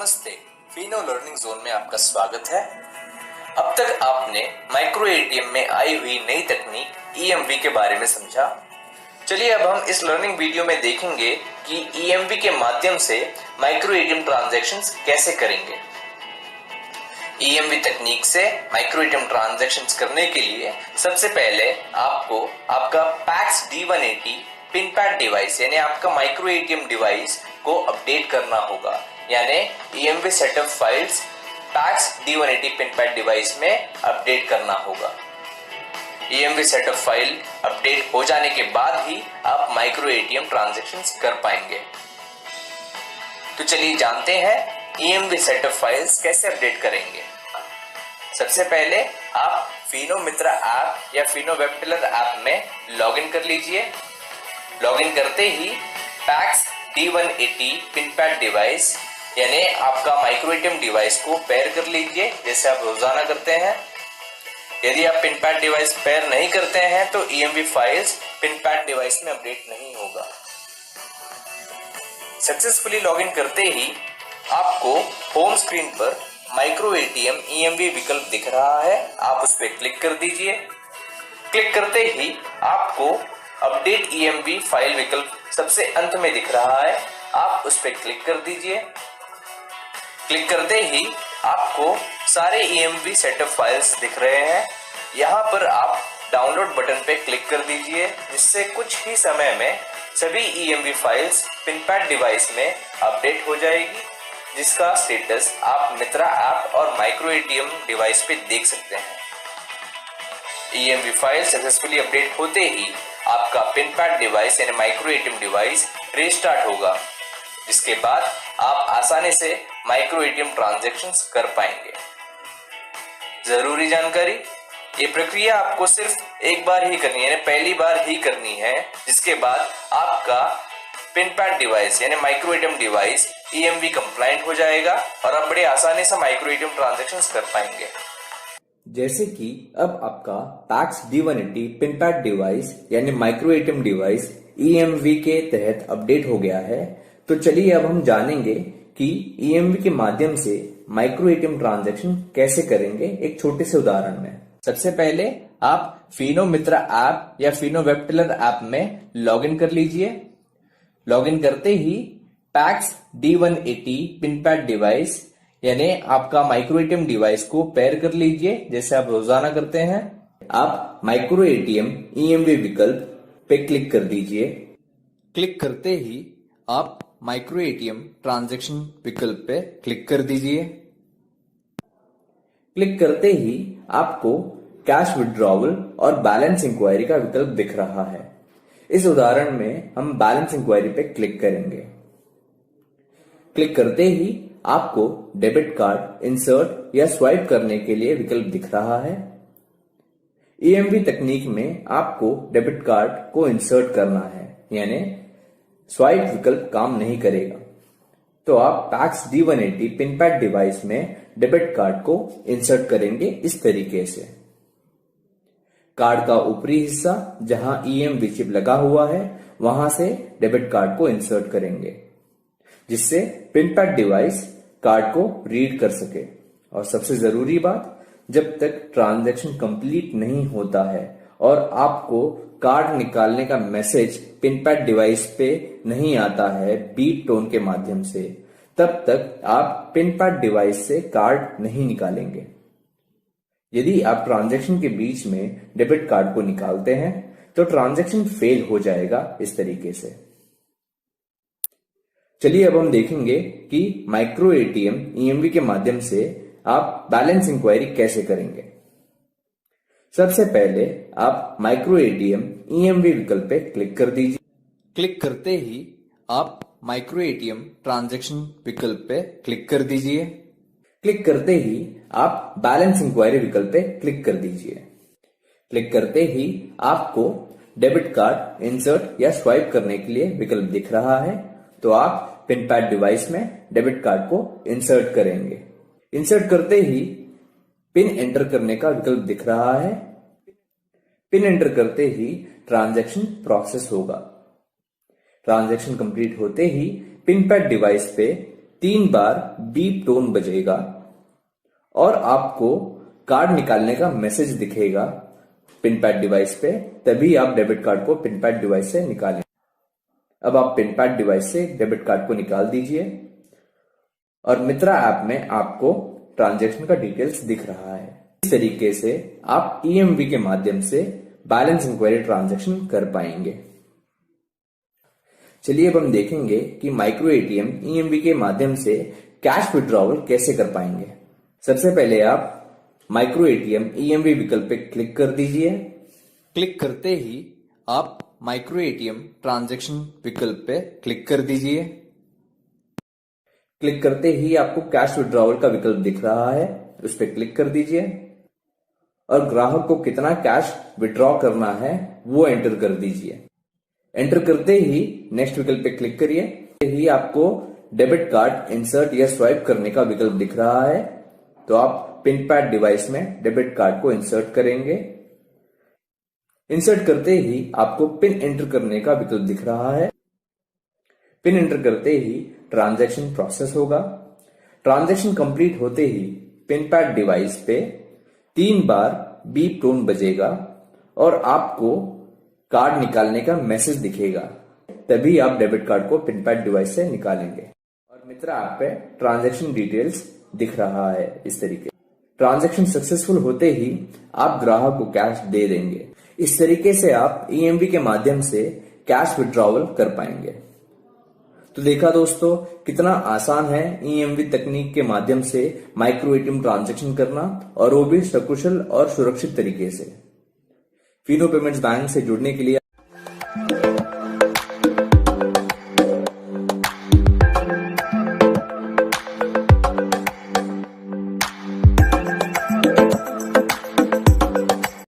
नमस्ते, Fino learning zone में आपका स्वागत है। अब तक आपने माइक्रो एटीएम में आई हुई नई तकनीक ईएमवी के बारे में समझा। चलिए अब हम इस लर्निंग वीडियो में देखेंगे कि ईएमवी के माध्यम से माइक्रो एटीएम ट्रांजैक्शंस कैसे करेंगे। ईएमवी तकनीक से माइक्रो एटीएम ट्रांजैक्शंस करने के लिए सबसे पहले आपको आपका PACS D180 pin pad device यानी आपका माइक्रो एटीएम डिवाइस को अपडेट करना होगा। यानी EMV setup files PACS D180 pin pad device में अपडेट करना होगा। ईएमवी सेटअप फाइल अपडेट हो जाने के बाद ही आप माइक्रो एटीएम ट्रांजैक्शंस कर पाएंगे। तो चलिए जानते हैं ईएमवी सेटअप फाइल्स कैसे अपडेट करेंगे। सबसे पहले आप फिनो मित्रा ऐप या फिनो वेब टेलर ऐप में लॉगिन कर लीजिए। लॉगिन करते ही PAX D180 pin pad device यानी आपका माइक्रो एटीएम डिवाइस को पेयर कर लीजिए जैसे आप रोजाना करते हैं। यदि आप पिन पैड डिवाइस पेयर नहीं करते हैं तो EMV files pin pad device में अपडेट नहीं होगा। सक्सेसफुली लॉगिन करते ही आपको होम स्क्रीन पर माइक्रो एटीएम ईएमवी विकल्प दिख रहा है, आप उस पर क्लिक कर दीजिए। क्लिक करते ही आपको अपडेट ईएमवी फाइल विकल्प सबसे अंत में दिख रहा है, आप उस पर क्लिक कर दीजिए। क्लिक करते ही आपको सारे ईएमवी सेटअप फाइल्स दिख रहे हैं। यहाँ पर आप डाउनलोड बटन पे क्लिक कर दीजिए जिससे कुछ ही समय में सभी EMV files pin pad device में अपडेट हो जाएगी, जिसका स्टेटस आप मित्रा ऐप और माइक्रो एटीएम डिवाइस पे देख सकते हैं। ईएमवी फाइल सक्सेसफुली अपडेट होते ही आपका पिन पैड डिवाइस यानी माइक्रो एटीएम डिवाइस रीस्टार्ट होगा, जिसके बाद आप आसानी से माइक्रो एटीएम ट्रांजैक्शंस कर पाएंगे। जरूरी जानकारी, ये प्रक्रिया आपको सिर्फ एक बार ही करनी है, यानी पहली बार ही करनी है, जिसके बाद आपका पिन पैड डिवाइस यानी micro ATM device EMV compliant हो जाएगा और आप बड़े आसानी से माइक्रो एटीएम ट्रांजैक्शंस कर पाएंगे। जैसे कि अब आपका PACS D180 pin pad device यानी माइक्रो एटीएम डिवाइस ईएमवी के तहत अपडेट हो गया है, तो चलिए अब हम जानेंगे कि ईएमवी के माध्यम से माइक्रो एटीएम ट्रांजैक्शन कैसे करेंगे एक छोटे से उदाहरण में। सबसे पहले आप फिनो मित्रा ऐप या फिनो वेब टेलर ऐप में लॉगिन कर लीजिए। लॉगिन करते ही PAX D180 pin pad device यानी आपका माइक्रो एटीएम डिवाइस को पेयर कर लीजिए जैसे आप रोजाना करते हैं। आप माइक्रो एटीएम ईएमवी विकल्प पे क्लिक कर दीजिए। क्लिक करते ही आप माइक्रो एटीएम ट्रांजैक्शन विकल्प पे क्लिक कर दीजिए। क्लिक करते ही आपको कैश विड्रॉवल और बैलेंस इंक्वायरी का विकल्प दिख रहा है। इस उदाहरण में हम बैलेंस इंक्वायरी पे क्लिक करेंगे। क्लिक करते ही आपको डेबिट कार्ड इंसर्ट या स्वाइप करने के लिए विकल्प दिख रहा है। ईएमवी तकनीक में आपको डेबिट कार्ड को इंसर्ट करना है, यानी स्वाइप विकल्प काम नहीं करेगा। तो आप PACS D180 pin pad device में डेबिट कार्ड को इंसर्ट करेंगे इस तरीके से। कार्ड का ऊपरी हिस्सा जहां ईएमवी चिप लगा हुआ है वहां से डेबिट कार्ड को इंसर्ट करेंगे, जिससे पिन पैड डिवाइस कार्ड को रीड कर सके। और सबसे जरूरी बात, जब तक ट्रांजैक्शन कंप्लीट नहीं होता है और आपको कार्ड निकालने का मैसेज पिन पैड डिवाइस पे नहीं आता है बीप टोन के माध्यम से, तब तक आप पिन पैड डिवाइस से कार्ड नहीं निकालेंगे। यदि आप ट्रांजैक्शन के बीच में डेबिट कार्ड को निकालते हैं तो ट्रांजैक्शन फेल हो जाएगा इस तरीके से। चलिए अब हम देखेंगे कि माइक्रो एटीएम ईएमवी के माध्यम से आप बैलेंस इंक्वायरी कैसे करेंगे। सबसे पहले आप माइक्रो एटीएम ईएमवी विकल्प पे क्लिक कर दीजिए। क्लिक करते ही आप माइक्रो एटीएम ट्रांजैक्शन विकल्प पे क्लिक कर दीजिए। क्लिक करते ही आप बैलेंस इंक्वायरी विकल्प पे क्लिक कर दीजिए। क्लिक करते ही आपको डेबिट कार्ड इंसर्ट या स्वाइप करने के लिए विकल्प दिख रहा है, तो आप पिन पैड डिवाइस में डेबिट कार्ड को इंसर्ट करेंगे। इंसर्ट करते ही पिन एंटर करने का विकल्प दिख रहा है। पिन एंटर करते ही ट्रांजैक्शन प्रोसेस होगा। ट्रांजैक्शन कंप्लीट होते ही पिन पैड डिवाइस पे 3 बार बीप टोन बजेगा और आपको कार्ड निकालने का मैसेज दिखेगा पिन पैड डिवाइस पे, तभी आप डेबिट कार्ड को पिन पैड डिवाइस से निकालें। अब आप पिन पैड डिवाइस से डेबिट कार्ड को निकाल दीजिए और मित्रा ऐप में आपको ट्रांजैक्शन का डिटेल्स दिख रहा है। इस तरीके से आप ईएमवी के माध्यम से बैलेंस इंक्वायरी ट्रांजैक्शन कर पाएंगे। चलिए अब हम देखेंगे कि माइक्रो एटीएम ईएमवी के माध्यम से कैश विड्रॉवल कैसे कर पाएंगे। सबसे पहले आप माइक्रो एटीएम ईएमवी विकल्प पे क्लिक कर दीजिए। क्लिक करते ही आप माइक्रो एटीएम ट्रांजैक्शन विकल्प पे क्लिक कर दीजिए। क्लिक करते ही आपको कैश विड्रॉवल का विकल्प दिख रहा है, उस पर क्लिक कर दीजिए और ग्राहक को कितना कैश विड्रॉ करना है वो एंटर कर दीजिए। एंटर करते ही नेक्स्ट विकल्प पे क्लिक करिए। ही आपको डेबिट कार्ड इंसर्ट या स्वाइप करने का विकल्प दिख रहा है, तो आप पिन पैड डिवाइस में डेबिट कार्ड को इंसर्ट करेंगे। इंसर्ट करते ही आपको पिन एंटर करने का विकल्प दिख रहा है। पिन एंटर करते ही ट्रांजैक्शन प्रोसेस होगा। ट्रांजैक्शन कंप्लीट होते ही पिन पैड डिवाइस पे 3 बार बीप टोन बजेगा और आपको कार्ड निकालने का मैसेज दिखेगा, तभी आप डेबिट कार्ड को पिन पैड डिवाइस से निकालेंगे। और मित्रा ऐप पे ट्रांजैक्शन डिटेल्स दिख रहा है इस तरीके। ट्रांजैक्शन सक्सेसफुल होते ही आप ग्राहक को कैश दे देंगे। इस तरीके से आप ईएमवी के माध्यम से कैश विड्रॉवल कर पाएंगे। तो देखा दोस्तों, कितना आसान है ईएमवी तकनीक के माध्यम से माइक्रो एटीएम ट्रांजैक्शन करना, और वो भी सकुशल और सुरक्षित तरीके से। फिनो पेमेंट्स बैंक से जुड़ने के लिए